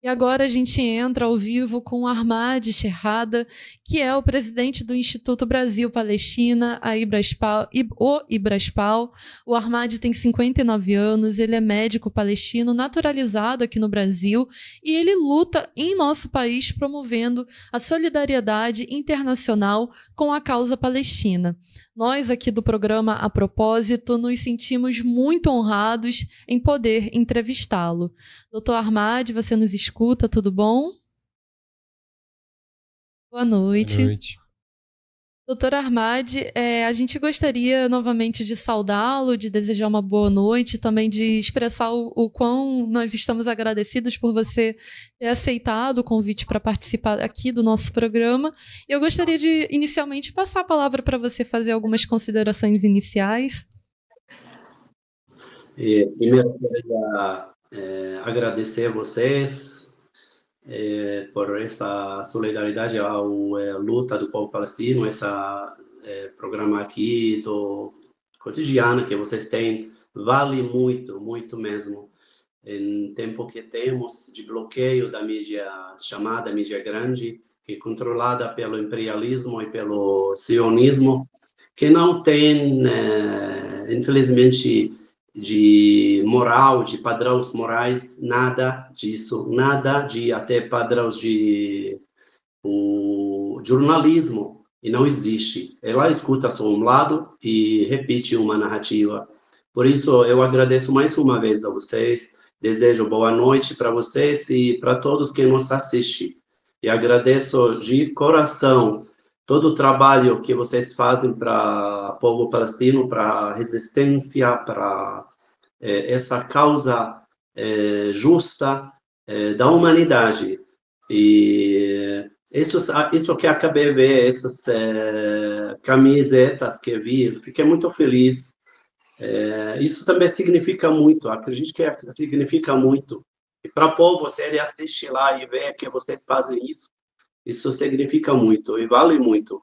E agora a gente entra ao vivo com o Ahmad Sherrada, que é o presidente do Instituto Brasil-Palestina, o Ibraspal. O Ahmad tem 59 anos, ele é médico palestino naturalizado aqui no Brasil e ele luta em nosso país promovendo a solidariedade internacional com a causa palestina. Nós aqui do programa A Propósito nos sentimos muito honrados em poder entrevistá-lo. Doutor Ahmad, você nos escuta, tudo bom? Boa noite. Boa noite. Doutor Ahmad, a gente gostaria novamente de saudá-lo, de desejar uma boa noite, também de expressar o quão nós estamos agradecidos por você ter aceitado o convite para participar aqui do nosso programa. Eu gostaria de, inicialmente, passar a palavra para você fazer algumas considerações iniciais. Primeiro, eu queria agradecer a vocês por essa solidariedade à luta do povo palestino, esse programa aqui do cotidiano que vocês têm, vale muito, muito mesmo. Em tempo que temos de bloqueio da mídia chamada mídia grande, que é controlada pelo imperialismo e pelo sionismo, que não tem, infelizmente, de moral, de padrões morais, nada disso, nada de até padrões de jornalismo, e não existe. Ela escuta só um lado e repete uma narrativa. Por isso, eu agradeço mais uma vez a vocês, desejo boa noite para vocês e para todos que nos assistem. E agradeço de coração todo o trabalho que vocês fazem para o povo palestino, para a resistência, para essa causa justa da humanidade. E isso que acabei de ver, essas camisetas que vi, fiquei muito feliz. Isso também significa muito, acredito que significa muito. E para o povo, se ele assiste lá e vê que vocês fazem isso significa muito e vale muito.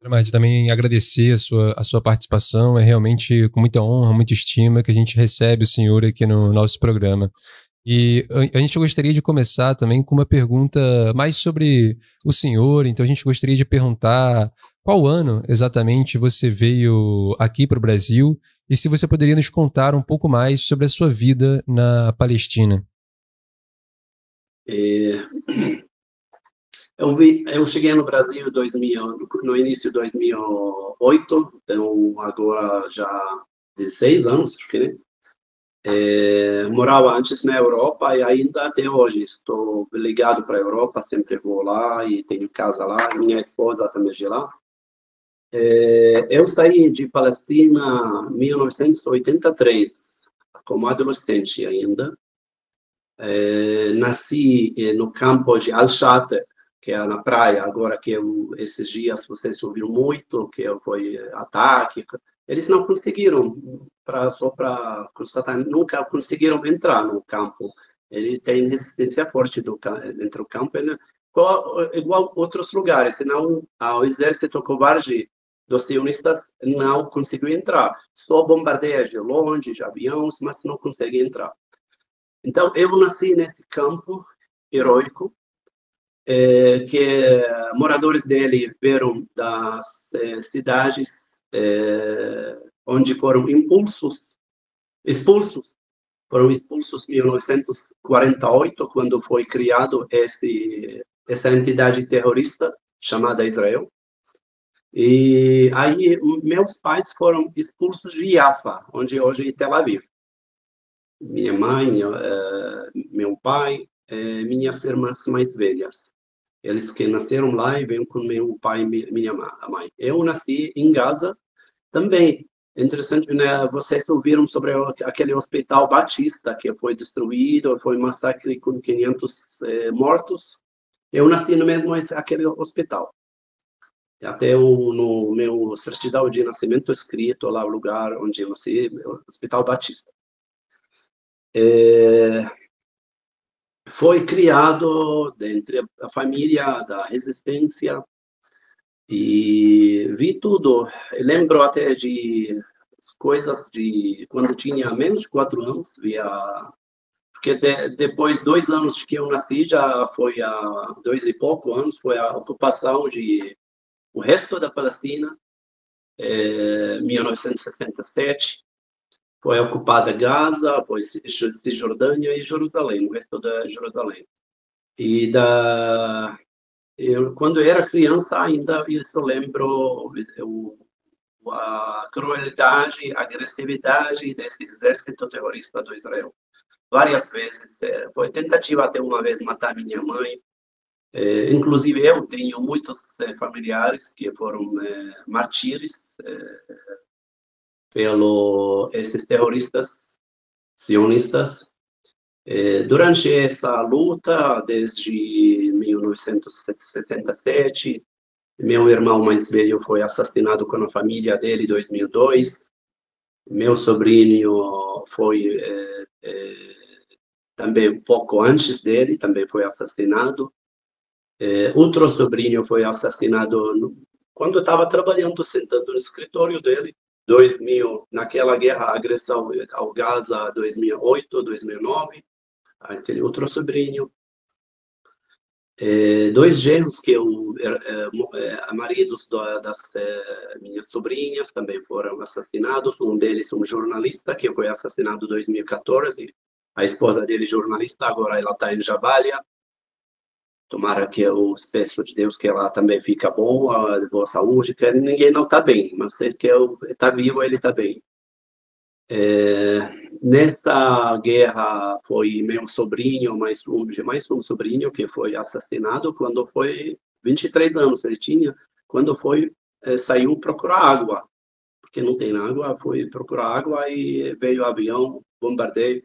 Mas também agradecer a sua participação, é realmente com muita honra, muita estima que a gente recebe o senhor aqui no nosso programa. E a gente gostaria de começar também com uma pergunta mais sobre o senhor, então a gente gostaria de perguntar qual ano exatamente você veio aqui para o Brasil e se você poderia nos contar um pouco mais sobre a sua vida na Palestina. Eu cheguei no Brasil no início de 2008, então agora já 16 anos, acho que, né? Morava antes na Europa e ainda até hoje estou ligado para a Europa, sempre vou lá e tenho casa lá, minha esposa também é de lá. Eu saí de Palestina em 1983, como adolescente ainda. Nasci no campo de Al-Shater, que é na praia, agora que esses dias vocês ouviram muito, que foi ataque. Eles não conseguiram, só para constatar, nunca conseguiram entrar no campo. Ele tem resistência forte dentro do campo, né? Igual outros lugares, senão o exército covarde dos sionistas não conseguiu entrar. Só bombardeia de longe, de aviões, mas não consegue entrar. Então, eu nasci nesse campo heróico, que moradores dele vieram das cidades onde foram expulsos em 1948, quando foi criado essa entidade terrorista chamada Israel. E aí, meus pais foram expulsos de Jaffa, onde hoje é Tel Aviv. Minha mãe, meu pai, minhas irmãs mais velhas. Eles que nasceram lá e vêm com meu pai e minha mãe. Eu nasci em Gaza também. Interessante, né? Vocês ouviram sobre aquele hospital Batista que foi destruído, foi um massacre com 500 mortos. Eu nasci no mesmo aquele hospital. Até no meu certidão de nascimento escrito lá o lugar onde eu nasci, Hospital Batista. Foi criado entre a família da resistência e vi tudo. Eu lembro até de coisas de quando tinha menos de 4 anos, porque depois 2 anos de que eu nasci, já foi há 2 e pouco anos, foi a ocupação de o resto da Palestina, 1967, foi ocupada Gaza, depois Cisjordânia e Jerusalém, o resto da Jerusalém. E quando eu era criança, ainda isso lembro a crueldade, a agressividade desse exército terrorista do Israel. Várias vezes, foi tentativa até uma vez matar minha mãe. Inclusive, eu tenho muitos familiares que foram martírios pelo esses terroristas sionistas. Durante essa luta, desde 1967, meu irmão mais velho foi assassinado com a família dele em 2002. Meu sobrinho foi também um pouco antes dele, também foi assassinado. Outro sobrinho foi assassinado quando estava trabalhando, sentado no escritório dele, 2000, naquela guerra, agressão ao Gaza, 2008, 2009. Aquele outro sobrinho. 2 genros que maridos das minhas sobrinhas também foram assassinados. Um deles, um jornalista, que foi assassinado em 2014. A esposa dele, jornalista, agora ela está em Jabalia. Tomara que eu peço de Deus que ela também fica boa, de boa saúde, que ninguém não está bem, mas ele que está vivo, ele está bem. Nessa guerra foi meu sobrinho, mais um sobrinho que foi assassinado quando foi 23 anos ele tinha, quando saiu procurar água, porque não tem água, foi procurar água e veio o avião, bombardeio,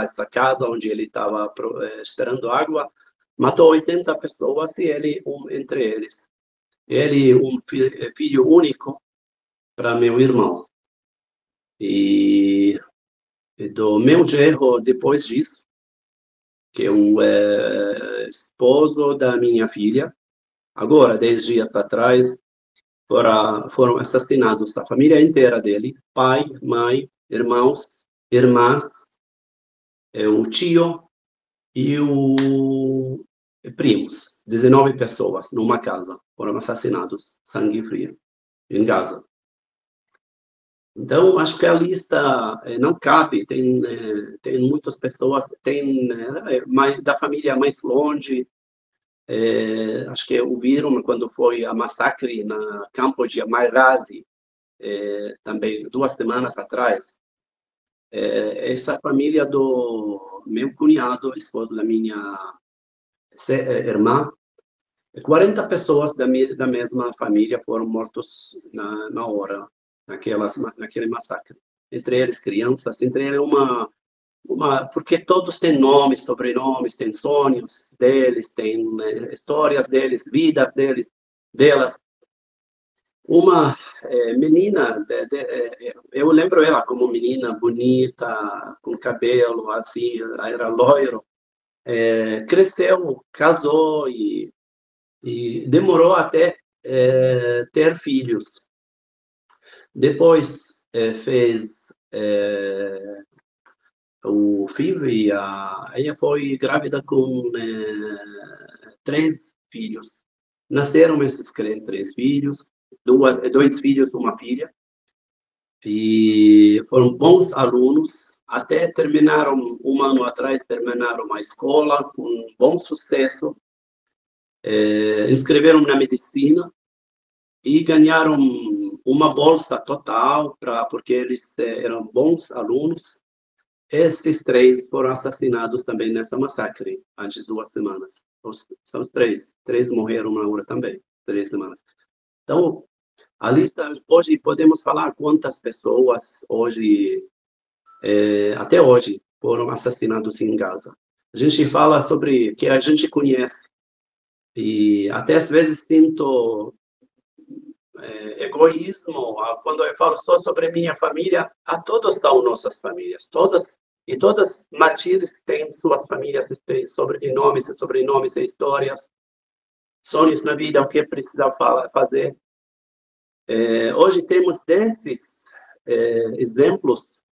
essa casa onde ele estava esperando água, matou 80 pessoas e ele entre eles. Ele filho único para meu irmão. E do meu genro, depois disso, que é um esposo da minha filha, agora, 10 dias atrás, foram assassinados a família inteira dele, pai, mãe, irmãos, irmãs, o tio e o primos. 19 pessoas numa casa foram assassinados, sangue frio, em Gaza. Então, acho que a lista não cabe, tem muitas pessoas, tem da família mais longe, acho que ouviram quando foi a massacre no campo de Marazi, também 2 semanas atrás. Essa família do meu cunhado, esposo da minha irmã, 40 pessoas da mesma família foram mortos na hora. Naquele massacre. Entre eles, crianças, entre eles porque todos têm nomes, sobrenomes, têm sonhos deles, têm histórias deles, vidas delas. Uma menina, eu lembro ela como menina bonita, com cabelo assim, era loiro, cresceu, casou e demorou até ter filhos. Depois fez o filho e ela foi grávida com 3 filhos. Nasceram esses 3 filhos, 2 filhos e uma filha. E foram bons alunos, até terminaram, 1 ano atrás, terminaram a escola com bom sucesso. Inscreveram na medicina e ganharam uma bolsa total, porque eles eram bons alunos. Esses 3 foram assassinados também nessa massacre, antes de 2 semanas. São os 3. 3 morreram na hora também, 3 semanas. Então, a lista, hoje, podemos falar quantas pessoas, hoje, até hoje, foram assassinados em Gaza. A gente fala sobre que a gente conhece, e até às vezes sinto egoísmo, quando eu falo só sobre minha família, todos são nossas famílias, todas martírios têm suas famílias, têm nomes e sobrenomes e histórias, sonhos na vida, o que precisa fazer. Hoje temos desses exemplos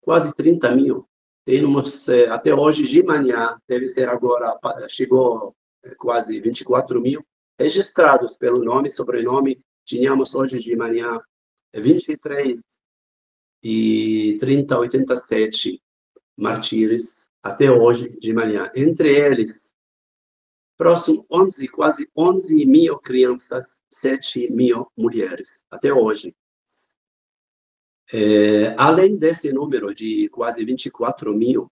quase 30 mil, temos até hoje de manhã, deve ser agora, chegou quase 24 mil registrados pelo nome e sobrenome. Tínhamos hoje de manhã 23 e 87 mártires até hoje de manhã. Entre eles, próximo 11, quase 11 mil crianças, 7 mil mulheres, até hoje. Além desse número de quase 24 mil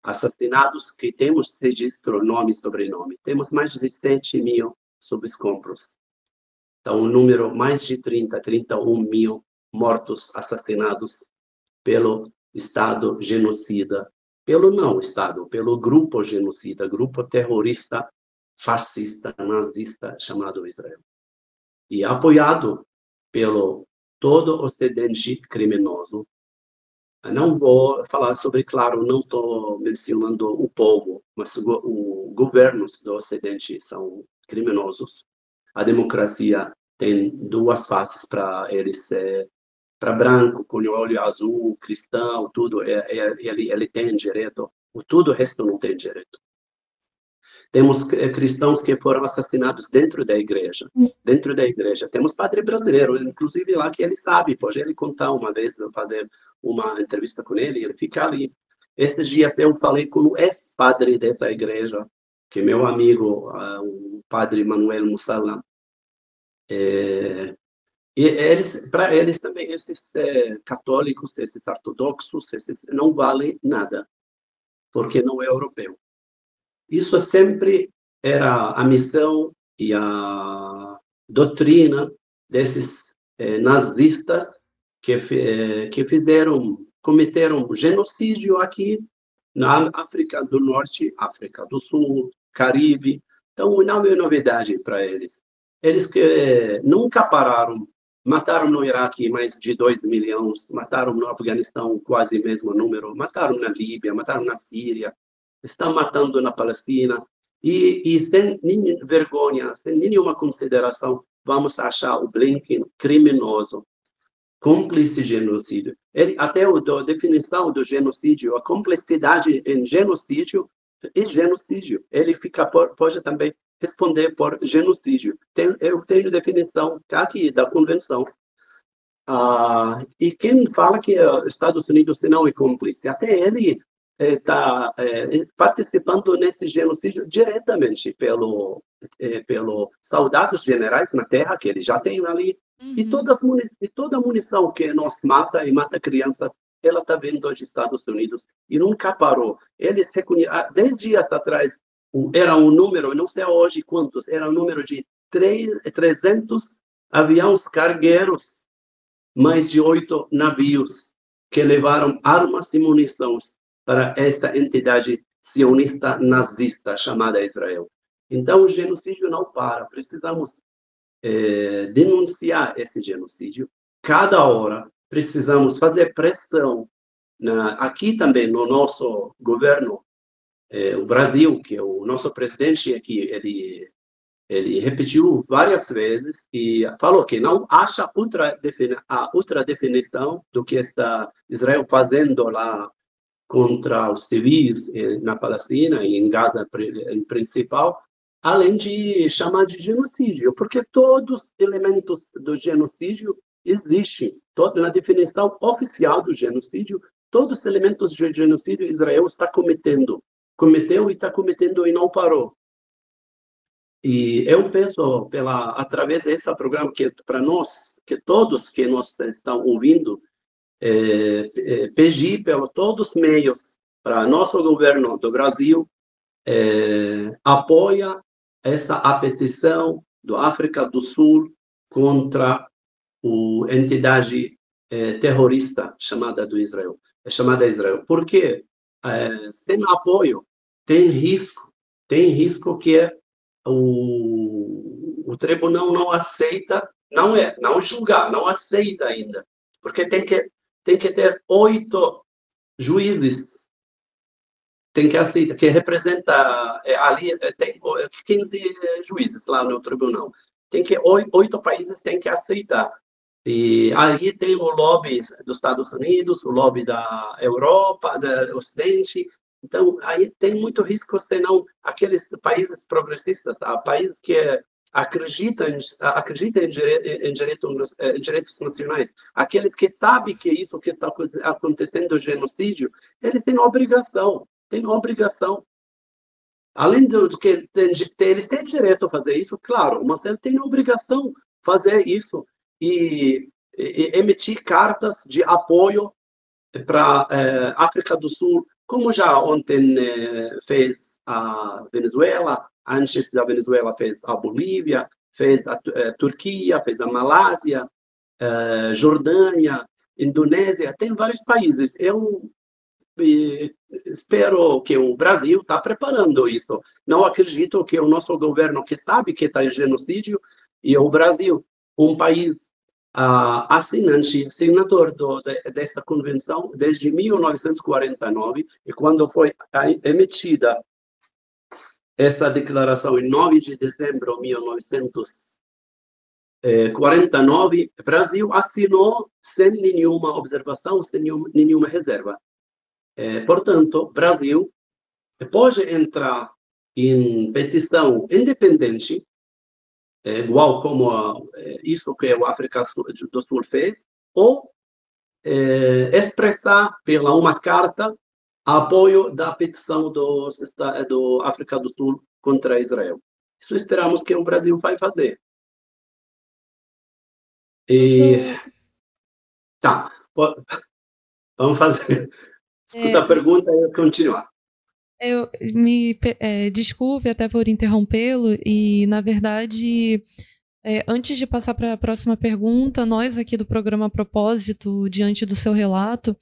assassinados, que temos registro, nome e sobrenome, temos mais de 7 mil sob escombros. Então, um número mais de 31 mil mortos, assassinados pelo Estado genocida, pelo não Estado, pelo grupo genocida, grupo terrorista, fascista, nazista, chamado Israel. E apoiado pelo todo o Ocidente criminoso. Não vou falar sobre, claro, não estou mencionando o povo, mas os governos do Ocidente são criminosos. A democracia tem duas faces para eles, para branco, com olho azul, cristão, tudo, ele tem direito, tudo o resto não tem direito. Temos cristãos que foram assassinados dentro da igreja. Dentro da igreja. Temos padre brasileiro, inclusive lá, que ele sabe, pode ele contar uma vez, fazer uma entrevista com ele, ele fica ali. Esses dias eu falei com o ex-padre dessa igreja, que é meu amigo, o padre Manuel Mussala. E para eles também, esses católicos, esses ortodoxos, esses não valem nada, porque não é europeu. Isso sempre era a missão e a doutrina desses nazistas que cometeram genocídio aqui na África do Norte, África do Sul, Caribe. Então, não é novidade para eles. Eles que nunca pararam, mataram no Iraque mais de 2 milhões, mataram no Afeganistão quase o mesmo número, mataram na Líbia, mataram na Síria, estão matando na Palestina, e sem nenhuma vergonha, sem nenhuma consideração, vamos achar o Blinken criminoso, cúmplice de genocídio. Até a definição do genocídio, a complexidade em genocídio e genocídio. Ele pode também responder por genocídio. Eu tenho definição aqui da convenção. E quem fala que os Estados Unidos não é cúmplice, até ele está participando nesse genocídio diretamente pelo soldados generais na terra que ele já tem ali. E toda a munição que nós mata crianças, ela está vindo dos Estados Unidos e nunca parou. Eles 10 dias atrás era um número, não sei hoje quantos, era um número de 300 aviões cargueiros, mais de 8 navios que levaram armas e munições para essa entidade sionista nazista chamada Israel. Então, o genocídio não para. Precisamos denunciar esse genocídio. Cada hora, precisamos fazer pressão. Aqui também, no nosso governo, o Brasil, que é o nosso presidente aqui, ele repetiu várias vezes e falou que não acha outra definição do que está Israel fazendo lá contra os civis na Palestina e em Gaza em principal, além de chamar de genocídio, porque todos os elementos do genocídio existem, na definição oficial do genocídio, todos os elementos do genocídio Israel cometeu e está cometendo e não parou. E eu penso, através desse programa, que para nós, que todos que nós estão ouvindo, pedir pelo todos os meios para nosso governo do Brasil apoia a petição do África do Sul contra a entidade terrorista chamada Israel. Porque sem apoio tem risco que o tribunal não aceita, não julgar, não aceita ainda, porque tem que ter 8 juízes, tem que aceitar, que representa ali tem 15 juízes lá no tribunal, 8 países têm que aceitar. E aí tem o lobby dos Estados Unidos, o lobby da Europa, do Ocidente. Então, aí tem muito risco, senão aqueles países progressistas, países que acreditam em direitos nacionais, aqueles que sabem que isso que está acontecendo, o genocídio, eles têm obrigação. Além do que eles têm direito a fazer isso, claro, mas eles têm obrigação de fazer isso e emitir cartas de apoio para a África do Sul, como já ontem fez a Venezuela, antes da Venezuela fez a Bolívia, fez a Turquia, fez a Malásia, Jordânia, Indonésia, tem vários países. Eu espero que o Brasil está preparando isso. Não acredito que o nosso governo, que sabe que está em genocídio, e o Brasil, um país assinador dessa convenção desde 1949, e quando foi emitida essa declaração em 9 de dezembro de 1949, o Brasil assinou sem nenhuma observação, sem nenhuma reserva. Portanto, Brasil pode entrar em petição independente, igual como isso que a África do Sul fez, ou expressar pela uma carta apoio da petição do África do Sul contra Israel. Isso esperamos que o Brasil vai fazer. E tá, vamos fazer. Escuta a pergunta e continuar. Desculpe até por interrompê-lo, e na verdade, antes de passar para a próxima pergunta, nós aqui do programa Propósito, diante do seu relato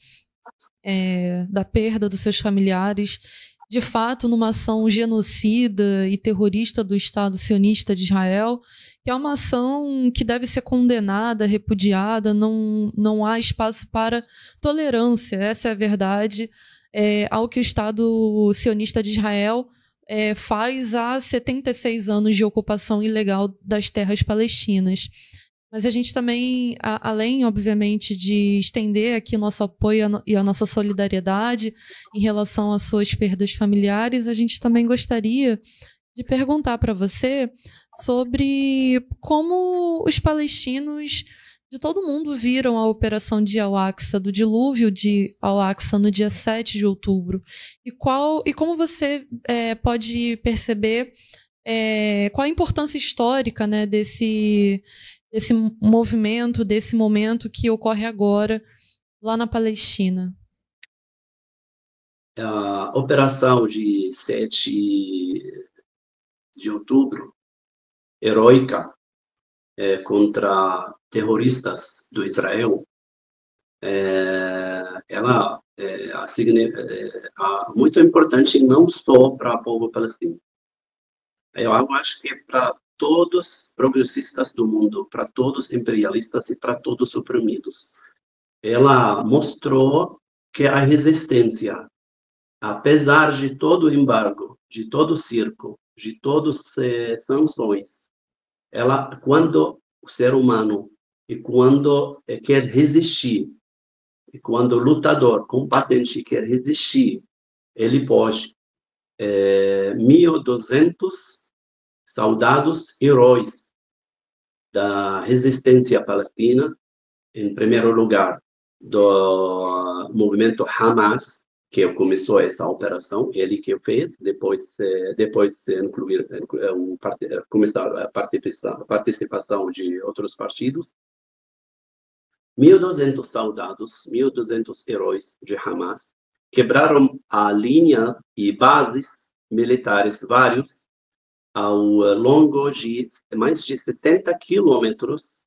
da perda dos seus familiares, de fato, numa ação genocida e terrorista do Estado sionista de Israel, que é uma ação que deve ser condenada, repudiada, não há espaço para tolerância, essa é a verdade, ao que o Estado sionista de Israel faz há 76 anos de ocupação ilegal das terras palestinas. Mas a gente também, além, obviamente, de estender aqui nosso apoio e a nossa solidariedade em relação às suas perdas familiares, a gente também gostaria de perguntar para você sobre como os palestinos de todo mundo viram a operação de Al-Aqsa, do dilúvio de Al-Aqsa no dia 7 de outubro. E como você pode perceber qual a importância histórica, né, desse movimento, desse momento que ocorre agora lá na Palestina? A operação de 7 de outubro, heróica, contra terroristas do Israel, ela é muito importante não só para o povo palestino. Eu acho que para todos progressistas do mundo, para todos imperialistas e para todos oprimidos. Ela mostrou que a resistência, apesar de todo o embargo, de todo o cerco, de todas as sanções, ela, quando o ser humano e quando quer resistir, e quando o lutador combatente quer resistir, ele pode. 1.200 soldados heróis da resistência palestina, em primeiro lugar, do movimento Hamas, que começou essa operação, ele que fez, depois começar a participação de outros partidos. 1.200 soldados, 1.200 heróis de Hamas, quebraram a linha e bases militares vários ao longo de mais de 60 quilômetros,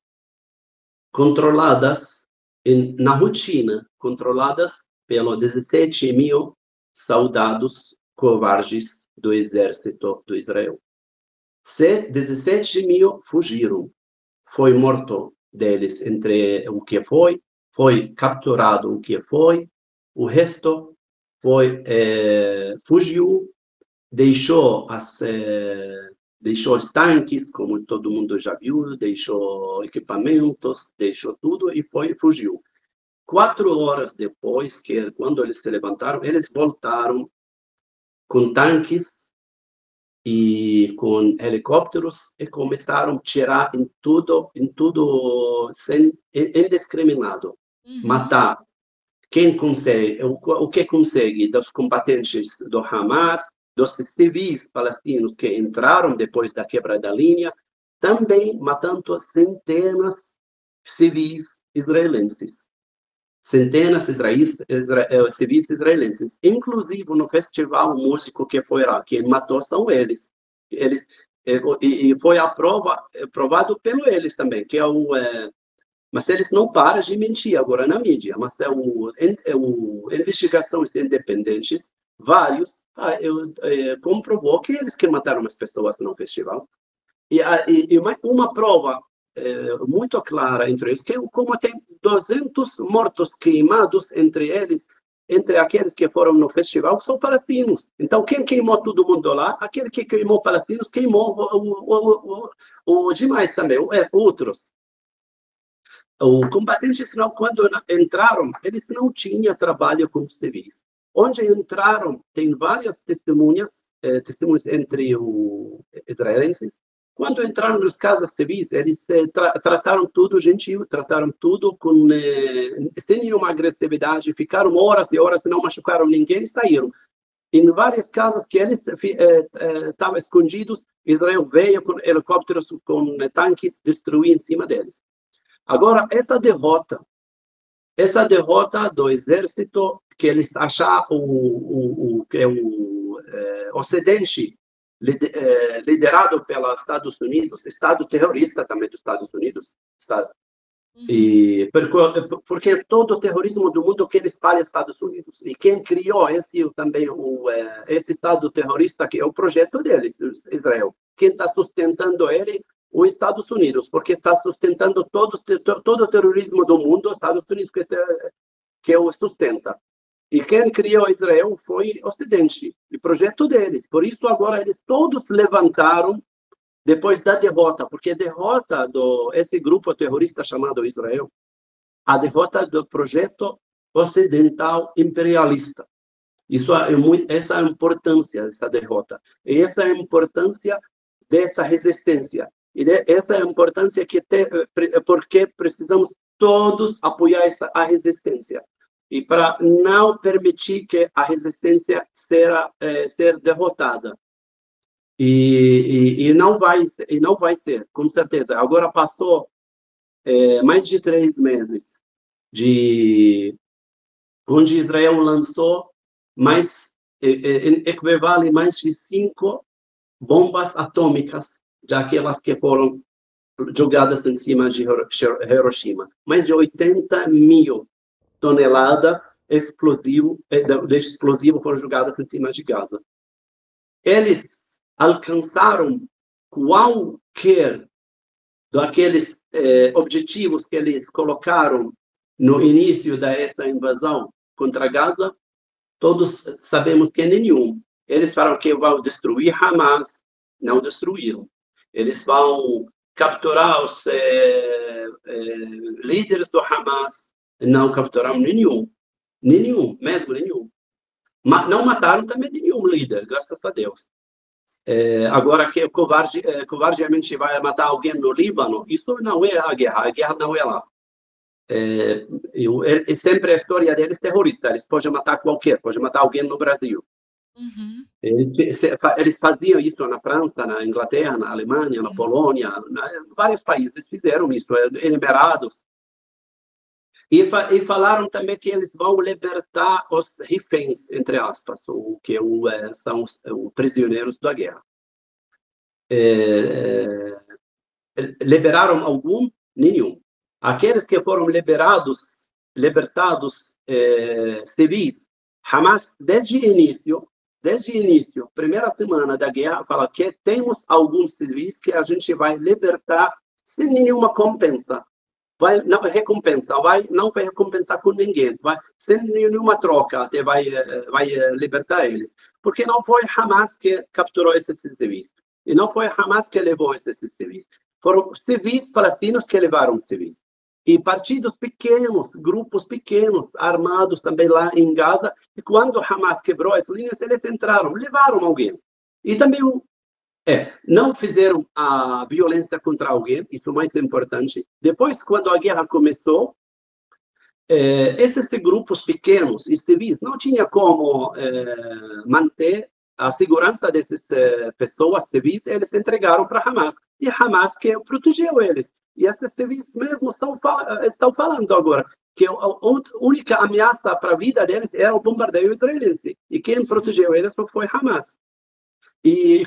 controladas na rotina, controladas pelos 17 mil soldados covardes do exército do Israel. 17 mil fugiram, foi morto deles entre o que foi capturado o que foi, o resto fugiu, deixou Deixou os tanques, como todo mundo já viu, deixou equipamentos, deixou tudo e fugiu. 4 horas depois, quando eles se levantaram, eles voltaram com tanques e com helicópteros e começaram a tirar em tudo indiscriminado. Matar quem consegue, o que consegue dos combatentes do Hamas, dos civis palestinos que entraram depois da quebra da linha, também matando centenas de civis israelenses. Centenas de civis israelenses. Inclusive, no festival músico que foi lá, quem matou são eles. E foi aprovado pelo eles também, que é o... mas eles não param de mentir agora na mídia. Mas investigações independentes, vários, comprovou que eles que mataram as pessoas no festival. E uma prova muito clara entre eles, que como tem 200 mortos queimados entre eles, entre aqueles que foram no festival, são palestinos. Então, quem queimou todo mundo lá? Aquele que queimou palestinos, queimou o demais também, outros. Os combatentes, quando entraram, eles não tinham trabalho com os civis. Onde entraram, tem várias testemunhas entre os israelenses. Quando entraram nas casas civis, eles trataram tudo gentil, trataram tudo sem nenhuma agressividade, ficaram horas e horas, não machucaram ninguém e saíram. Em várias casas que eles estavam escondidos, Israel veio com helicópteros, com tanques, destruir em cima deles. Agora, essa derrota do exército, que eles acharam que o Ocidente, liderado pelos Estados Unidos, Estado terrorista também dos Estados Unidos, e porque todo o terrorismo do mundo que ele espalha os Estados Unidos. E quem criou esse Estado terrorista, que é o projeto deles, Israel, quem está sustentando ele, os Estados Unidos, porque está sustentando todo o terrorismo do mundo, os Estados Unidos que o sustenta. E quem criou Israel foi o Ocidente, o projeto deles. Por isso, agora, eles todos levantaram depois da derrota, porque a derrota esse grupo terrorista chamado Israel, a derrota do projeto ocidental imperialista. Essa é a importância dessa derrota. E essa é a importância dessa resistência. E essa é a importância porque precisamos todos apoiar a resistência. E para não permitir que a resistência ser derrotada. E não vai ser, com certeza. Agora passou mais de 3 meses onde Israel lançou equivale mais de 5 bombas atômicas, daquelas que foram jogadas em cima de Hiroshima. Mais de 80 mil toneladas de explosivo foram jogadas em cima de Gaza. Eles alcançaram qualquer daqueles objetivos que eles colocaram no início dessa invasão contra Gaza. Todos sabemos que nenhum. Eles falaram que vão destruir Hamas, não destruíram. Eles vão capturar os líderes do Hamas, não capturaram nenhum. Nenhum, mesmo nenhum. Não mataram também nenhum líder, graças a Deus. Agora que covardemente vai matar alguém no Líbano, isso não é a guerra não é lá. Sempre a história deles terrorista, eles podem matar pode matar alguém no Brasil. Uhum. Eles faziam isso na França, na Inglaterra, na Alemanha, na Polônia, vários países fizeram isso, Emirados. E falaram também que eles vão libertar os reféns, entre aspas, que são os prisioneiros da guerra. Liberaram algum? Nenhum. Aqueles que foram libertados civis, Hamas, desde o início, primeira semana da guerra, fala que temos alguns civis que a gente vai libertar sem nenhuma compensa. Não vai recompensar com ninguém, sem nenhuma troca, até vai libertar eles. Porque não foi Hamas que capturou esses civis. E não foi Hamas que levou esses civis. Foram civis palestinos que levaram civis. E partidos pequenos, grupos pequenos, armados também lá em Gaza. E quando Hamas quebrou as linhas, eles entraram, levaram alguém. E também não fizeram a violência contra alguém, isso é o mais importante. Depois, quando a guerra começou, esses grupos pequenos e civis não tinham como manter a segurança dessas pessoas civis, eles entregaram para Hamas. E Hamas que protegeu eles. E esses civis mesmo estão falando agora que a única ameaça para a vida deles era o bombardeio israelense. E quem protegeu eles foi Hamas. E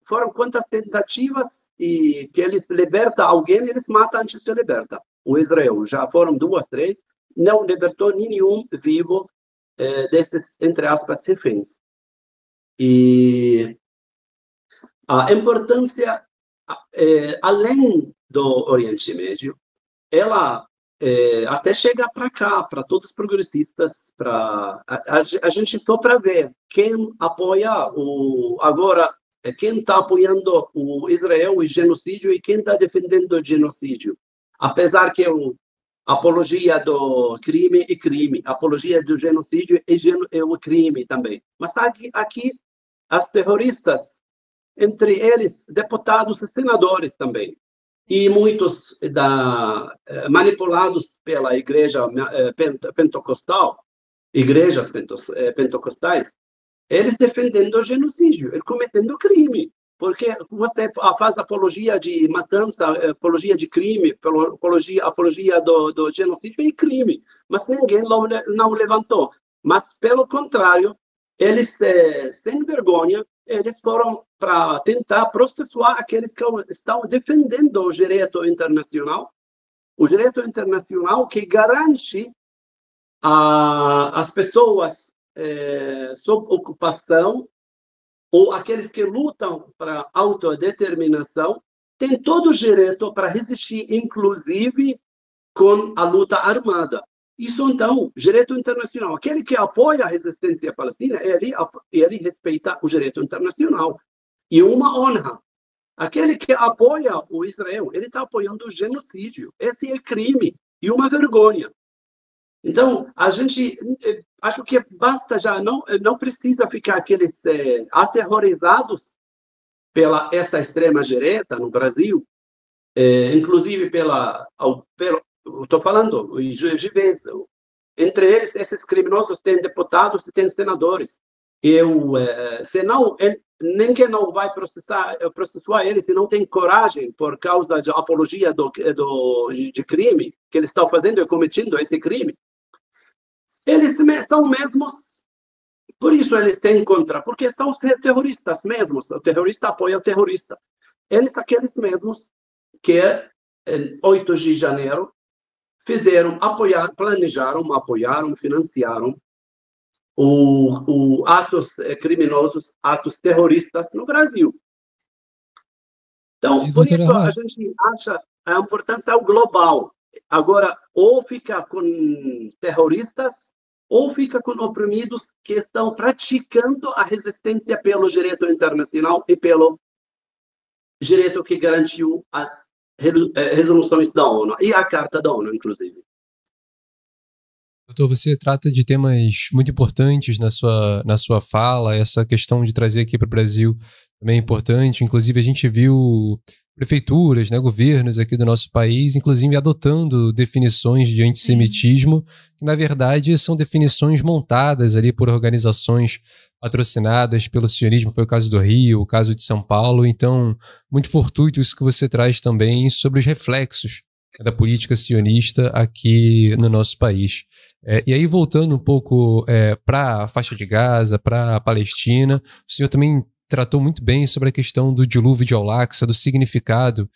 foram quantas tentativas e que eles libertam alguém, eles matam antes de libertar. O Israel já foram 2, 3, não libertou nenhum vivo desses, entre aspas, reféns. E a importância, além do Oriente Médio, ela até chega para cá, para todos os progressistas, para a gente só para ver quem apoia agora, quem está apoiando o Israel, o genocídio, e quem está defendendo o genocídio. Apesar que a apologia do crime é crime, a apologia do genocídio é o crime também. Mas aqui as terroristas, entre eles deputados e senadores também, e muitos manipulados pela igreja pentecostal, igrejas pentecostais, eles defendendo o genocídio, eles cometendo crime, porque você faz apologia de matança, apologia de crime, apologia do genocídio é crime, mas ninguém não levantou. Mas, pelo contrário, eles, sem vergonha, eles foram para tentar processar aqueles que estão defendendo o direito internacional que garante as pessoas sob ocupação ou aqueles que lutam para autodeterminação têm todo o direito para resistir, inclusive com a luta armada. Isso, então, direito internacional. Aquele que apoia a resistência palestina, ele respeita o direito internacional. E uma honra. Aquele que apoia o Israel, ele está apoiando o genocídio. Esse é crime e uma vergonha. Então, a gente, acho que basta já, não precisa ficar aqueles aterrorizados pela essa extrema-direita no Brasil, inclusive estou falando, entre eles, esses criminosos têm deputados e têm senadores. Senão, ninguém não vai processar eles se não tem coragem por causa da apologia de crime que eles estão fazendo e cometendo esse crime. Eles são mesmos, por isso eles têm contra, porque são os terroristas mesmos. O terrorista apoia o terrorista. Eles, aqueles mesmos que, em 8 de janeiro, planejaram, apoiaram, financiaram atos criminosos, atos terroristas no Brasil. Então, por isso a gente acha a importância global. Agora, ou fica com terroristas, ou fica com oprimidos que estão praticando a resistência pelo direito internacional e pelo direito que garantiu as resoluções da ONU e a Carta da ONU, inclusive. Doutor, você trata de temas muito importantes na sua fala, essa questão de trazer aqui para o Brasil também é importante. Inclusive, a gente viu prefeituras, governos aqui do nosso país, inclusive adotando definições de antissemitismo, que na verdade são definições montadas ali por organizações patrocinadas pelo sionismo, foi o caso do Rio, o caso de São Paulo. Então, muito fortuito isso que você traz também sobre os reflexos da política sionista aqui no nosso país. E aí, voltando um pouco para a faixa de Gaza, para a Palestina, o senhor também tratou muito bem sobre a questão do dilúvio de Al-Aqsa, do significado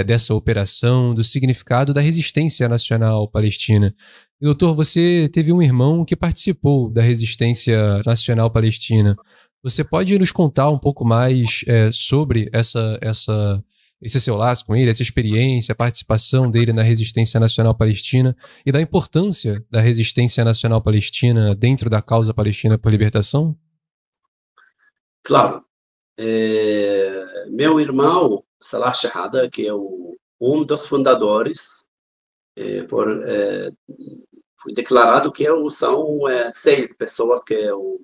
dessa operação, do significado da resistência nacional palestina. E, doutor, você teve um irmão que participou da resistência nacional palestina. Você pode nos contar um pouco mais sobre esse seu laço com ele, essa experiência, a participação dele na resistência nacional palestina e da importância da resistência nacional palestina dentro da causa palestina por libertação? Claro. Meu irmão, Salah Shahada, que é um dos fundadores, foi declarado que são 6 pessoas que é o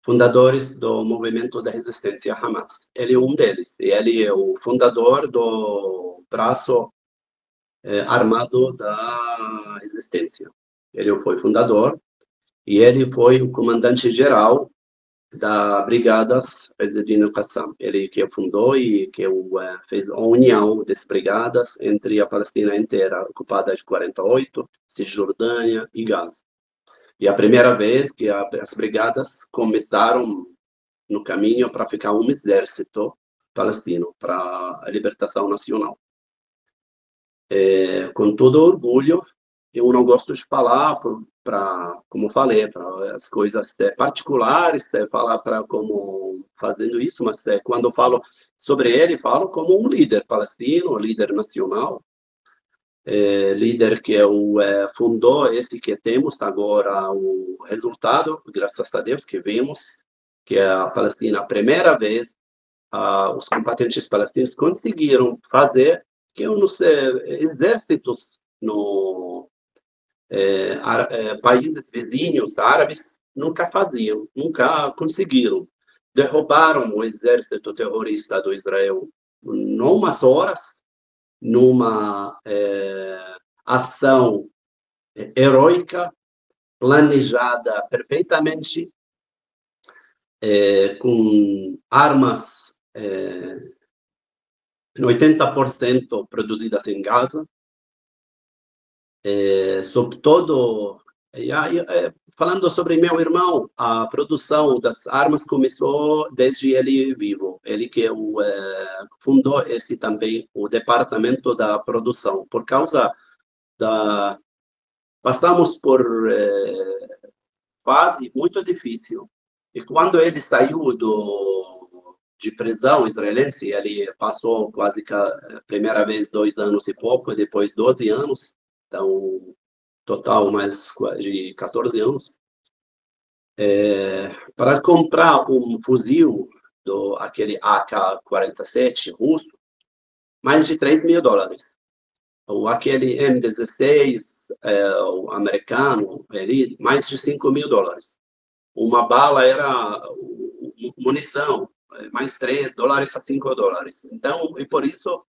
fundadores do movimento da resistência Hamas. Ele é um deles, e ele é o fundador do braço armado da resistência. Ele foi fundador, e ele foi o comandante-geral da Brigadas Ezzedine Qassam. Ele que fundou e que fez a união das brigadas entre a Palestina inteira, ocupada de 48, Cisjordânia e Gaza. E a primeira vez que as brigadas começaram no caminho para ficar um exército palestino para a libertação nacional. Com todo orgulho, eu não gosto de falar como falei, para as coisas particulares, falar para como fazendo isso, mas quando eu falo sobre ele, falo como um líder palestino, líder nacional, líder que fundou esse que temos agora, o resultado, graças a Deus, que vimos, que a Palestina, a primeira vez, os combatentes palestinos conseguiram fazer que os exércitos no países vizinhos árabes nunca faziam, nunca conseguiram. Derrubaram o exército terrorista do Israel em umas horas, numa ação heróica, planejada perfeitamente, com armas 80% produzidas em Gaza, sobre todo, falando sobre meu irmão, a produção das armas começou desde ele vivo. Ele que fundou esse também, o departamento da produção, por causa passamos por fase muito difícil. E quando ele saiu de prisão israelense, ele passou quase que a primeira vez 2 anos e pouco, e depois 12 anos, então, total mais de 14 anos. Para comprar um fuzil, aquele AK-47 russo, mais de $3.000. Ou aquele M16 o americano, mais de $5.000. Uma bala era munição, mais $3 a $5. Então, e por isso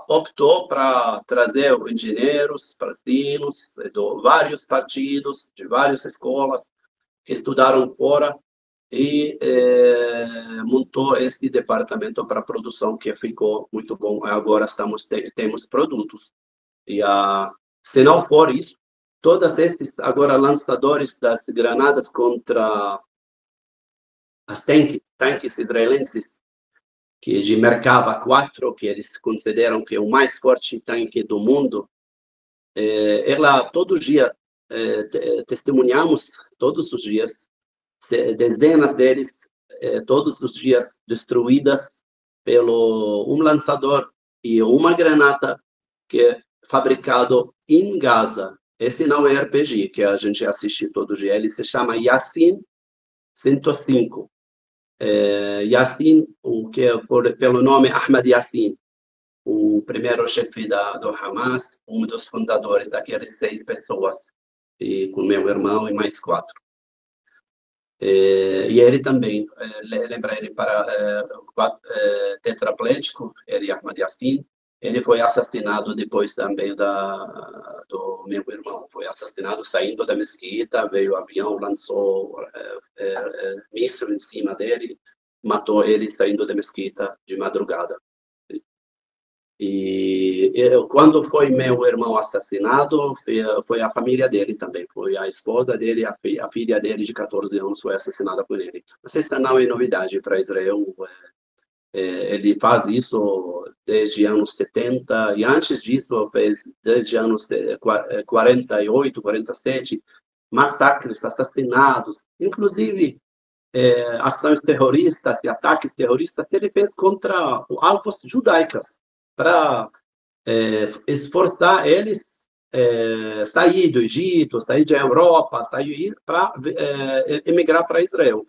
optou para trazer engenheiros palestinos de vários partidos, de várias escolas que estudaram fora, e montou este departamento para produção que ficou muito bom. Agora temos produtos. E se não for isso, todos esses agora lançadores das granadas contra as tanques israelenses, que de Merkava 4, que eles consideram que é o mais forte tanque do mundo, ela todo dia testemunhamos, todos os dias, dezenas deles, todos os dias destruídas pelo um lançador e uma granada que é fabricado em Gaza. Esse não é RPG que a gente assiste todo dia, ele se chama Yassin 105. Yassin, que é pelo nome Ahmad Yassin, o primeiro chefe do Hamas, um dos fundadores daquelas 6 pessoas, e com meu irmão e mais 4. E ele também, lembra ele para tetraplégico, ele Ahmad Yassin, ele foi assassinado depois também do meu irmão, foi assassinado saindo da mesquita, veio o avião, lançou míssil em cima dele, matou ele saindo da mesquita de madrugada. E quando foi meu irmão assassinado, foi a família dele também, foi a esposa dele, a filha dele de 14 anos foi assassinada por ele. Mas isso não é novidade para Israel. Ele faz isso desde anos 70, e antes disso fez desde anos 48, 47, massacres, assassinatos, inclusive ações terroristas e ataques terroristas ele fez contra alvos judaicos, para esforçar eles sair do Egito, sair da Europa, sair para emigrar para Israel.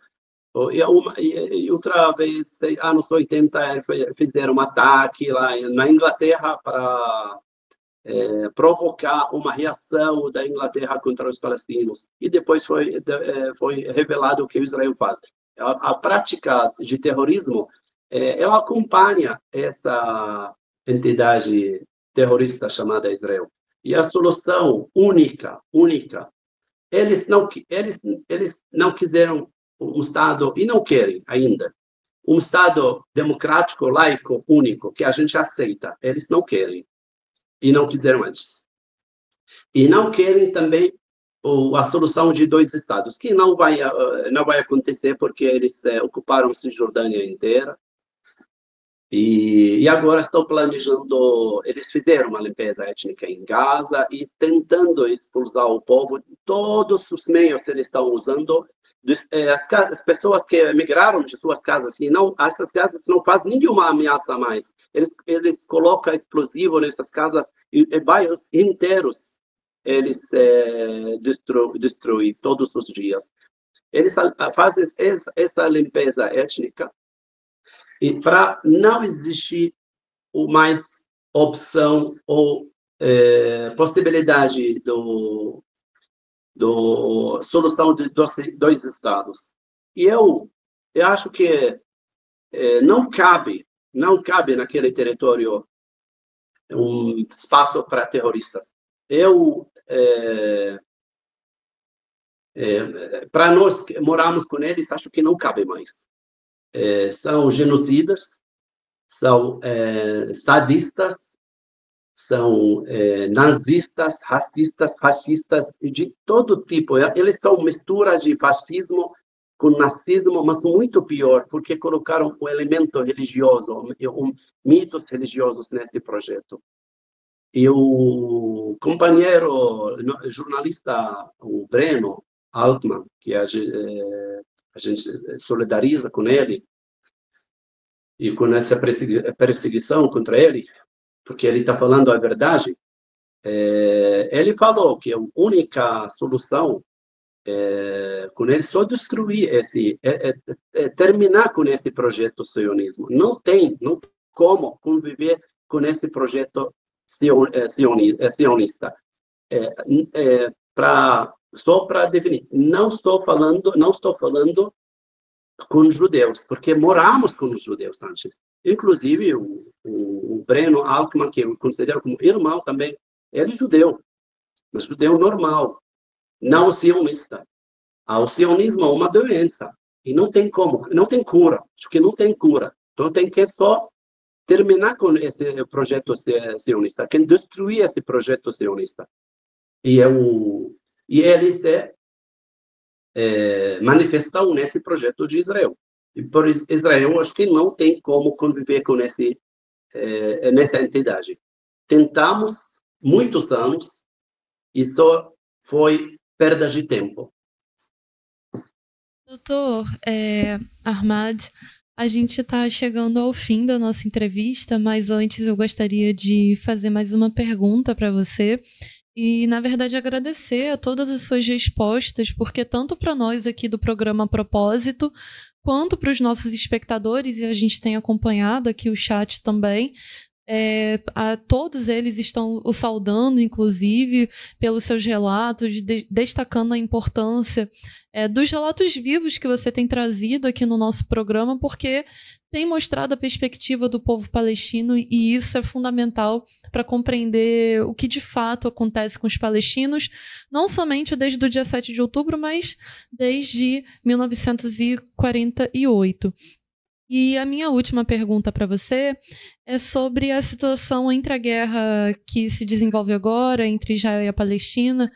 E outra vez, anos 80, fizeram um ataque lá na Inglaterra para provocar uma reação da Inglaterra contra os palestinos. E depois foi revelado o que Israel faz. A prática de terrorismo, ela acompanha essa entidade terrorista chamada Israel. E a solução única, eles não quiseram um Estado, e não querem ainda, um Estado democrático, laico, único, que a gente aceita. Eles não querem, e não quiseram antes. E não querem também a solução de 2 Estados, que não vai acontecer, porque eles ocuparam a Cisjordânia inteira, e agora estão planejando, eles fizeram uma limpeza étnica em Gaza e tentando expulsar o povo, todos os meios eles estão usando, as pessoas que migraram de suas casas, e não, essas casas não fazem nenhuma ameaça mais, eles colocam explosivo nessas casas e bairros inteiros eles destruem todos os dias. Eles fazem essa limpeza étnica e para não existir mais opção ou possibilidade do solução de 2 Estados. E eu acho que não cabe naquele território um espaço para terroristas. Para nós que moramos com eles, acho que não cabe mais. São genocidas, são sadistas, são nazistas, racistas, fascistas, de todo tipo. Eles são mistura de fascismo com nazismo, mas muito pior, porque colocaram o elemento religioso, mitos religiosos nesse projeto. E o companheiro jornalista, o Breno Altman, que a gente solidariza com ele, e com essa perseguição contra ele, porque ele está falando a verdade, ele falou que a única solução com ele só destruir terminar com esse projeto sionismo. Não tem como conviver com esse projeto sionista. Só para definir, não estou falando com os judeus, porque moramos com os judeus antes. Inclusive, o Breno Altman, que eu considero como irmão também, ele é judeu, mas judeu normal, não sionista. O sionismo é uma doença, e não tem cura, acho que não tem cura. Então tem que só terminar com esse projeto sionista, quem destruir esse projeto sionista. E eles manifestam nesse projeto de Israel. E por isso, Israel, acho que não tem como conviver com nessa entidade. Tentamos muitos anos e só foi perda de tempo. Doutor Ahmad, a gente está chegando ao fim da nossa entrevista, mas antes eu gostaria de fazer mais uma pergunta para você. E, na verdade, agradecer a todas as suas respostas, porque tanto para nós aqui do programa Propósito, quanto para os nossos espectadores, e a gente tem acompanhado aqui o chat também, a todos eles estão o saudando, inclusive, pelos seus relatos, destacando a importância dos relatos vivos que você tem trazido aqui no nosso programa, porque tem mostrado a perspectiva do povo palestino e isso é fundamental para compreender o que de fato acontece com os palestinos, não somente desde o dia 7 de outubro, mas desde 1948. E a minha última pergunta para você é sobre a situação entre a guerra que se desenvolve agora entre Israel e a Palestina.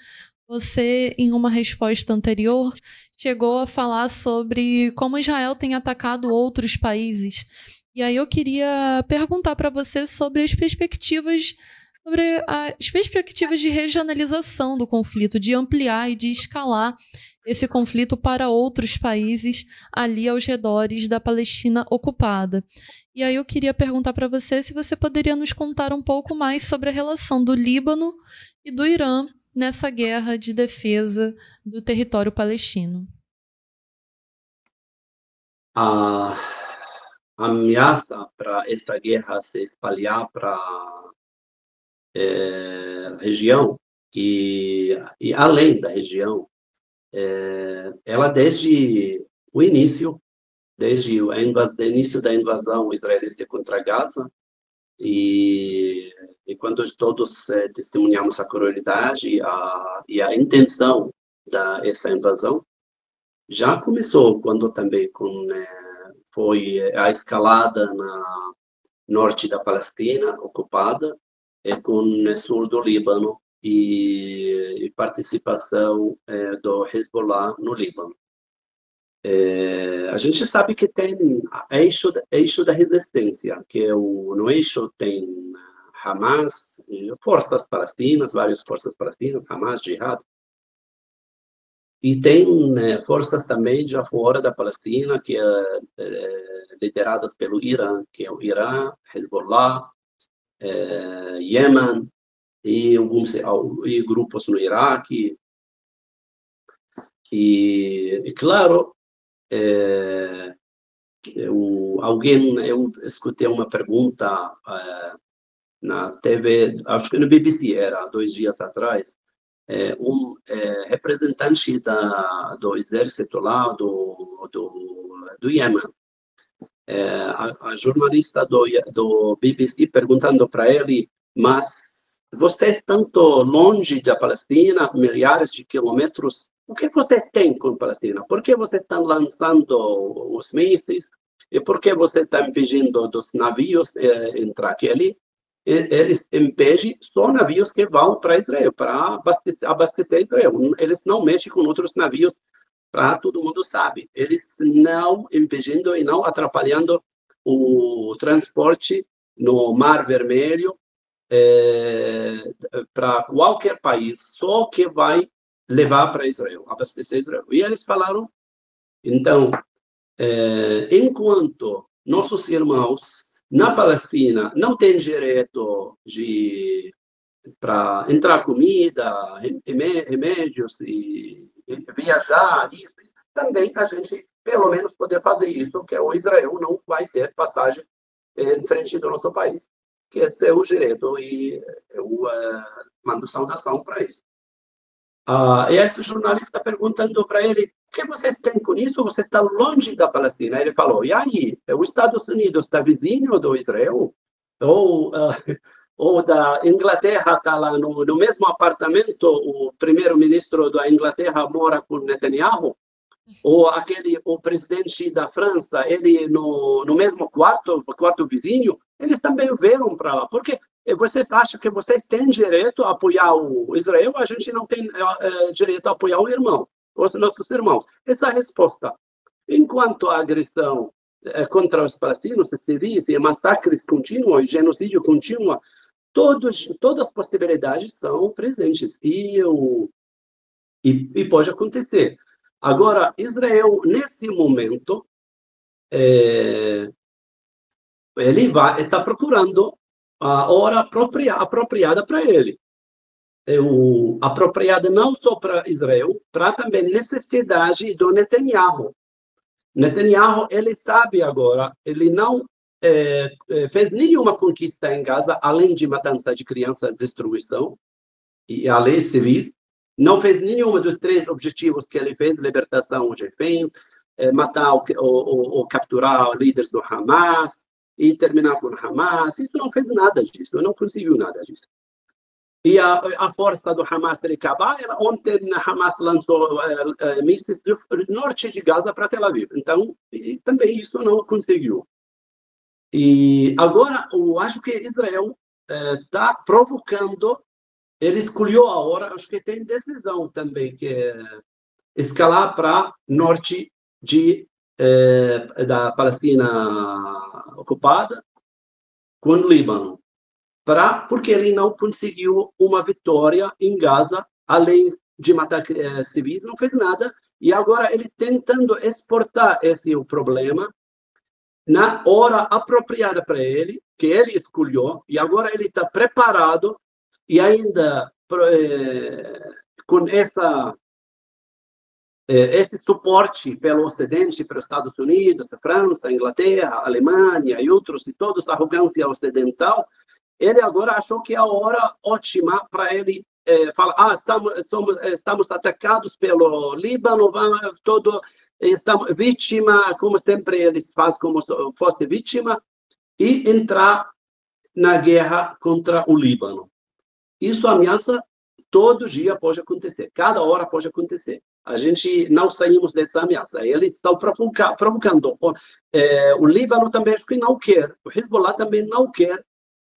Você, em uma resposta anterior, chegou a falar sobre como Israel tem atacado outros países. E aí eu queria perguntar para você sobre as perspectivas de regionalização do conflito, de ampliar e de escalar esse conflito para outros países ali aos redores da Palestina ocupada. E aí eu queria perguntar para você se você poderia nos contar um pouco mais sobre a relação do Líbano e do Irã nessa guerra de defesa do território palestino. a ameaça para esta guerra se espalhar para a região e além da região, ela desde o início, desde o início da invasão israelense contra Gaza, e quando todos testemunhamos a crueldade e a intenção dessa invasão, já começou quando também foi a escalada na norte da Palestina ocupada, com o sul do Líbano e participação do Hezbollah no Líbano. A gente sabe que tem eixo da resistência, que no eixo tem Hamas, forças palestinas, várias forças palestinas, Hamas, Jihad, e tem forças também já fora da Palestina, que lideradas pelo Irã, que é o Irã, Hezbollah, Iêmen, e grupos no Iraque. E claro, eu escutei uma pergunta na TV, acho que no BBC, era 2 dias atrás, representante do exército lá do Iêmen, a jornalista do BBC perguntando para ele, mas vocês estão longe da Palestina, milhares de quilômetros, o que vocês têm com a Palestina? Por que vocês estão lançando os mísseis? E por que vocês estão impedindo dos navios entrar aqui? Eles impedem só navios que vão para Israel, para abastecer Israel. Eles não mexem com outros navios, para todo mundo sabe. Eles não impedindo e não atrapalhando o transporte no Mar Vermelho para qualquer país, só que vai levar para Israel, abastecer Israel. E eles falaram, então, enquanto nossos irmãos na Palestina não têm direito para entrar comida, remédios e viajar, isso, também a gente, pelo menos, poder fazer isso, que o Israel não vai ter passagem em frente do nosso país, que esse é o direito, e eu mando saudação para isso. E esse jornalista perguntando para ele, o que vocês têm com isso? Você está longe da Palestina. Ele falou, e aí, os Estados Unidos está vizinho do Israel? Ou da Inglaterra está lá no mesmo apartamento, o primeiro-ministro da Inglaterra mora com Netanyahu? Ou o presidente da França, ele no mesmo quarto vizinho? Eles também vieram para lá. Porque vocês acham que vocês têm direito a apoiar o Israel? A gente não tem direito a apoiar o irmão, os nossos irmãos. Essa é a resposta. Enquanto a agressão contra os palestinos, civis, e massacres contínuos, e genocídio contínuo, todas as possibilidades são presentes. E pode acontecer. Agora, Israel, nesse momento, ele está procurando a hora apropriada para ele. Apropriada não só para Israel, para também necessidade do Netanyahu. Netanyahu, ele sabe agora, ele não fez nenhuma conquista em Gaza, além de matança de crianças, destruição, e a lei civis. Não fez nenhum dos 3 objetivos que ele fez, libertação de reféns, matar ou capturar líderes do Hamas e terminar com o Hamas. Isso não fez nada disso, não conseguiu nada disso. E a força do Hamas de acabar, ontem a Hamas lançou mísseis do norte de Gaza para Tel Aviv. Então, também isso não conseguiu. E agora, eu acho que Israel está provocando. Ele escolheu a hora, acho que tem decisão também, que é escalar para norte da Palestina ocupada, com o Líbano, porque ele não conseguiu uma vitória em Gaza, além de matar civis, não fez nada, e agora ele tentando exportar esse problema na hora apropriada para ele, que ele escolheu, e agora ele está preparado. E ainda com esse suporte pelo Ocidente, para os Estados Unidos, França, Inglaterra, Alemanha e outros, e todos a arrogância ocidental, ele agora achou que é a hora ótima para ele falar, estamos atacados pelo Líbano, estamos vítima, como sempre eles fazem como se fosse vítima, e entrar na guerra contra o Líbano. Isso ameaça todo dia pode acontecer, cada hora pode acontecer. A gente não saímos dessa ameaça. Eles estão provocando. O Líbano também acho que não quer, o Hezbollah também não quer,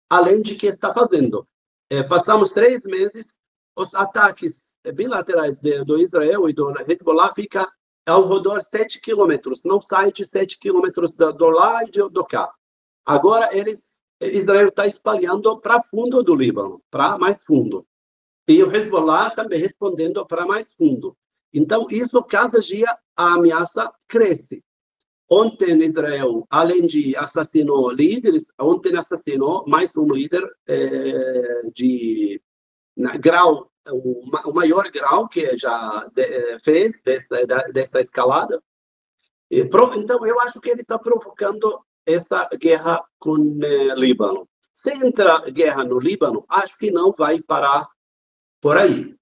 além de que está fazendo. Passamos 3 meses, os ataques bilaterais do Israel e do Hezbollah ficam ao redor de 7 quilômetros, não sai de 7 quilômetros do lá e do cá. Agora, Israel está espalhando para fundo do Líbano, para mais fundo. E o Hezbollah também respondendo para mais fundo. Então, isso, cada dia, a ameaça cresce. Ontem, Israel, além de assassinou líderes, ontem assassinou mais um líder de grau, o maior grau que já fez dessa escalada. Então, eu acho que ele está provocando essa guerra com o Líbano. Se entrar guerra no Líbano, acho que não vai parar por aí.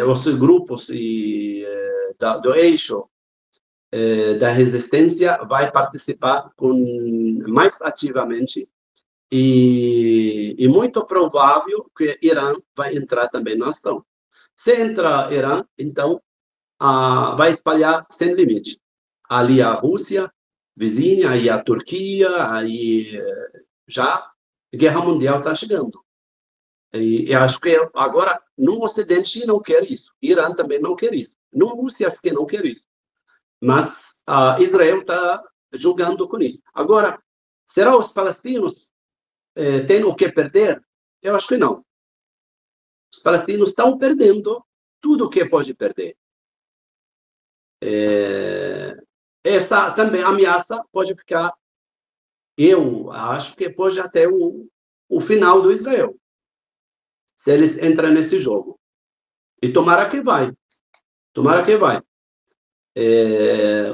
Os grupos do eixo da resistência vai participar mais ativamente e muito provável que Irã vai entrar também na ação. Se entrar Irã, então vai espalhar sem limite. Ali a Rússia, vizinha, aí a Turquia, aí já a Guerra Mundial está chegando. E acho que agora, no Ocidente, não quer isso. Irã também não quer isso. No Rússia, acho que não quer isso. Mas Israel está jogando com isso. Agora, será os palestinos têm o que perder? Eu acho que não. Os palestinos estão perdendo tudo o que pode perder. Essa também ameaça pode ficar, eu acho que pode até o final do Israel, se eles entram nesse jogo. E tomara que vai. Tomara que vai.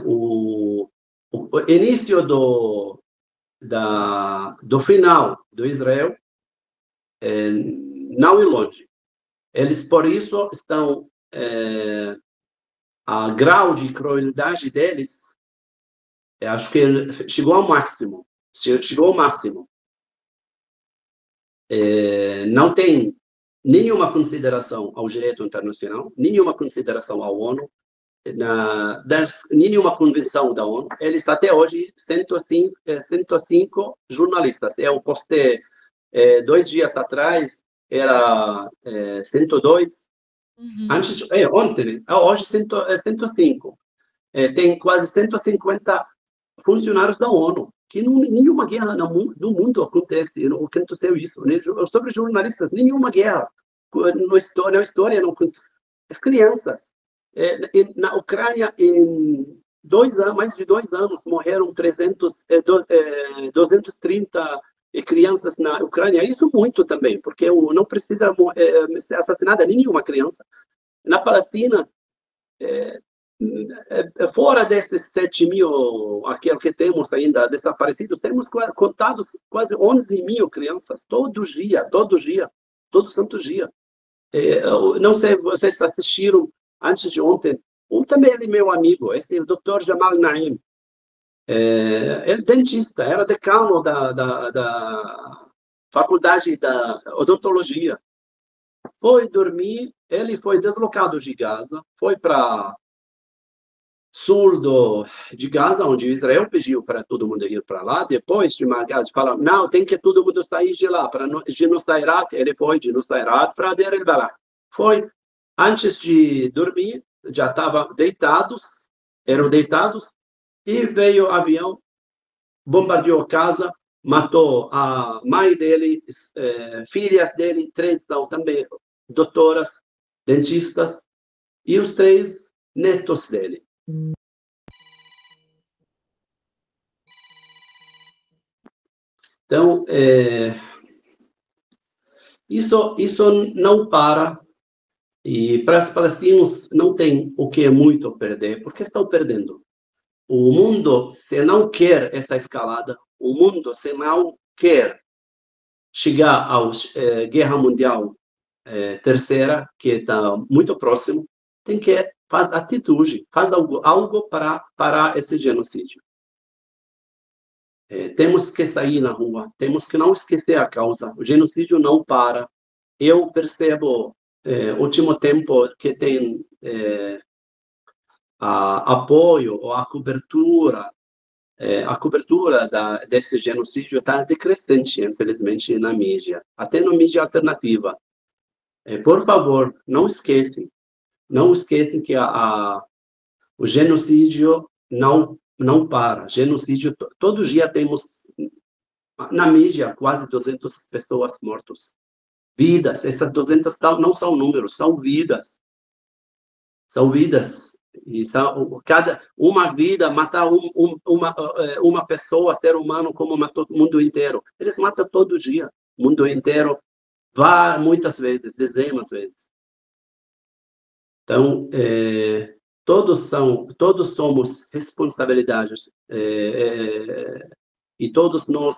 O início do final do Israel não é longe. Eles, por isso, estão... a grau de crueldade deles, acho que chegou ao máximo. Chegou ao máximo. Não tem nenhuma consideração ao direito internacional, nenhuma consideração à ONU, nenhuma convenção da ONU. Eles até hoje, 105 jornalistas. Eu postei 2 dias atrás, era 102. Antes, ontem, hoje 105. Tem quase 150 funcionários da ONU, que nenhuma guerra no mundo acontece, não aconteceu isso. Sobre jornalistas, nenhuma guerra na história não aconteceu. As crianças, na Ucrânia, em mais de 2 anos, morreram 230 crianças na Ucrânia. Isso muito também, porque não precisa ser assassinada nenhuma criança. Na Palestina, fora desses 7 mil, aquilo que temos ainda desaparecidos, temos contados quase 11 mil crianças, todo santo dia. Não sei, vocês assistiram antes de ontem, também ele meu amigo, esse Dr. Jamal Naim, ele é dentista, era decano da faculdade da odontologia. Foi dormir, ele foi deslocado de Gaza, foi para sul de Gaza, onde Israel pediu para todo mundo ir para lá. Depois de Gaza, fala, não, tem que todo mundo sair de lá. De Nusayrat, ele foi de Nusayrat para Deir el-Balah. Foi, antes de dormir, já eram deitados, e veio o avião, bombardeou a casa, matou a mãe dele, filhas dele, 3 são também doutoras, dentistas, e os 3 netos dele. Então, isso não para. E para os palestinos não tem o que muito perder, porque estão perdendo. O mundo, se não quer essa escalada, o mundo, se não quer chegar à Guerra Mundial Terceira, que está muito próximo, tem que fazer atitude, faz algo para parar esse genocídio. Temos que sair na rua, temos que não esquecer a causa. O genocídio não para. Eu percebo, último tempo, que tem apoio ou a cobertura desse genocídio está decrescente, infelizmente, na mídia, até na mídia alternativa. Por favor, não esqueçam que o genocídio não para. Genocídio, todo dia temos na mídia quase 200 pessoas mortas. Vidas, essas 200 não são números, são vidas. São vidas. E uma vida, matar uma pessoa, ser humano, como matou o mundo inteiro. Eles matam todo dia, o mundo inteiro, muitas vezes, dezenas de vezes. Então, todos somos responsabilidades, e todos nós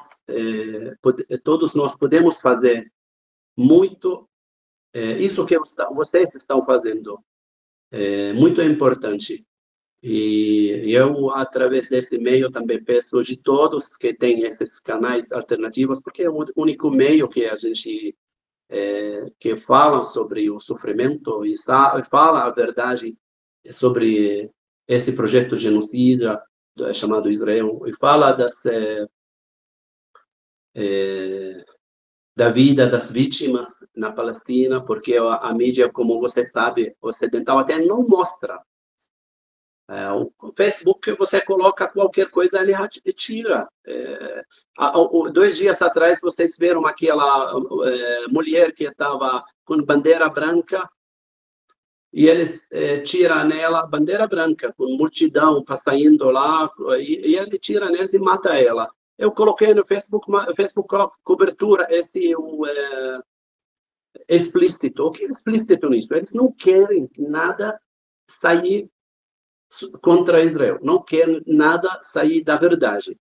podemos fazer muito. Isso que vocês estão fazendo muito importante. E eu, através desse meio, também peço de todos que têm esses canais alternativos, porque é o único meio que a gente que fala sobre o sofrimento e fala a verdade sobre esse projeto genocida chamado Israel, e fala da vida das vítimas na Palestina, porque a mídia, como você sabe, ocidental até não mostra. O Facebook, você coloca qualquer coisa, ele tira. 2 dias atrás, vocês viram aquela mulher que estava com bandeira branca, e eles tiram nela bandeira branca, com multidão passando lá, e ele tira neles e mata ela. Eu coloquei no Facebook coloca cobertura, explícito. O que é explícito nisso? Eles não querem nada sair contra Israel, não querem nada sair da verdade.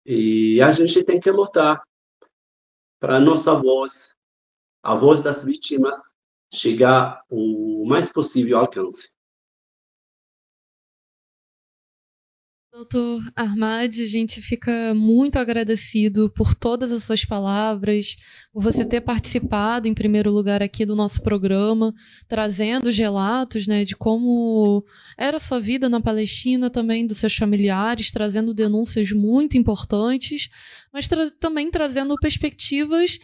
E a gente tem que lutar para a nossa voz, a voz das vítimas, chegar o mais possível ao alcance. Doutor Ahmad, a gente fica muito agradecido por todas as suas palavras, por você ter participado, em primeiro lugar, aqui do nosso programa, trazendo os relatos, né, de como era a sua vida na Palestina, também dos seus familiares, trazendo denúncias muito importantes, mas também trazendo perspectivas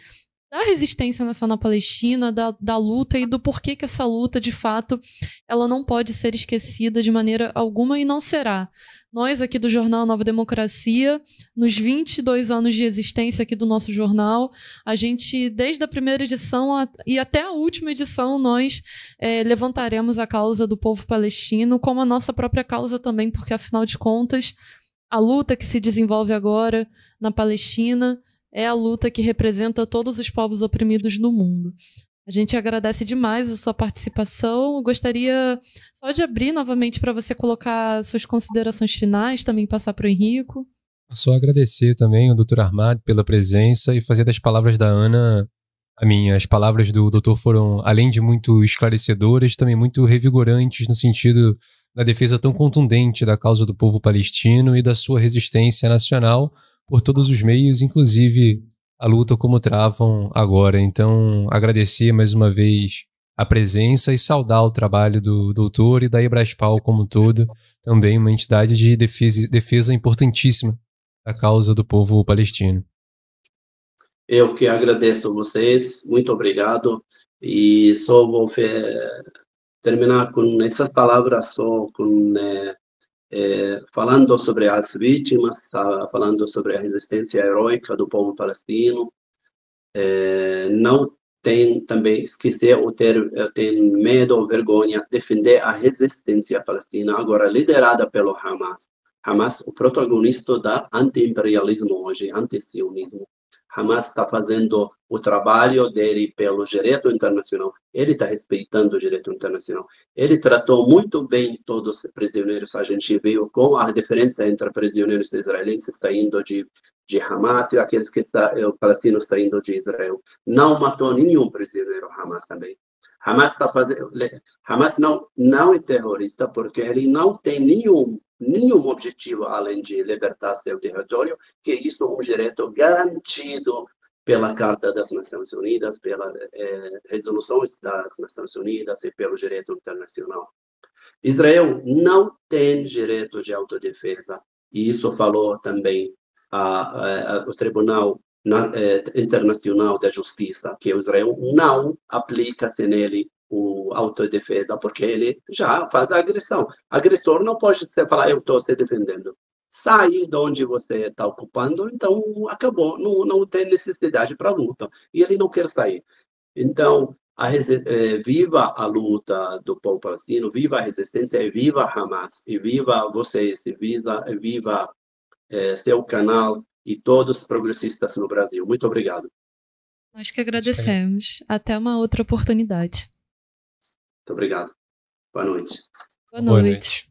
da resistência nacional palestina, da luta e do porquê que essa luta, de fato, ela não pode ser esquecida de maneira alguma e não será. Nós aqui do Jornal Nova Democracia, nos 22 anos de existência aqui do nosso jornal, a gente, desde a primeira edição e até a última edição, nós levantaremos a causa do povo palestino, como a nossa própria causa também, porque, afinal de contas, a luta que se desenvolve agora na Palestina é a luta que representa todos os povos oprimidos do mundo. A gente agradece demais a sua participação. Gostaria só de abrir novamente para você colocar suas considerações finais, também passar para o Henrico. Só agradecer também ao Dr. Ahmad pela presença e fazer das palavras da Ana a minha. As palavras do doutor foram, além de muito esclarecedoras, também muito revigorantes no sentido da defesa tão contundente da causa do povo palestino e da sua resistência nacional por todos os meios, inclusive a luta como travam agora. Então, agradecer mais uma vez a presença e saudar o trabalho do doutor e da Ibraspal como um todo, também uma entidade de defesa importantíssima da causa do povo palestino. Eu que agradeço vocês, muito obrigado, e só vou terminar com essas palavras, só com falando sobre as vítimas, falando sobre a resistência heróica do povo palestino. Não tem também esquecer ou ter medo ou vergonha defender a resistência palestina, agora liderada pelo Hamas. Hamas, o protagonista da anti-imperialismo hoje, anti-sionismo. Hamas está fazendo o trabalho dele pelo direito internacional. Ele está respeitando o direito internacional. Ele tratou muito bem todos os prisioneiros. A gente viu com a diferença entre prisioneiros israelenses saindo de Hamas e aqueles que palestinos saindo de Israel. Não matou nenhum prisioneiro Hamas também. Hamas não é terrorista porque ele não tem nenhum objetivo além de libertar seu território, que isso é um direito garantido pela Carta das Nações Unidas, pelas resoluções das Nações Unidas e pelo direito internacional. Israel não tem direito de autodefesa, e isso falou também o Tribunal Internacional da Justiça, que Israel não aplica-se nele a autodefesa, porque ele já faz a agressão. Agressor não pode falar, eu estou se defendendo. Sai de onde você está ocupando, então acabou, não tem necessidade para luta. E ele não quer sair. Então, viva a luta do povo palestino, viva a resistência, e viva Hamas, e viva vocês, e viva seu canal e todos os progressistas no Brasil. Muito obrigado. Nós que agradecemos. Até uma outra oportunidade. Muito obrigado. Boa noite. Boa noite.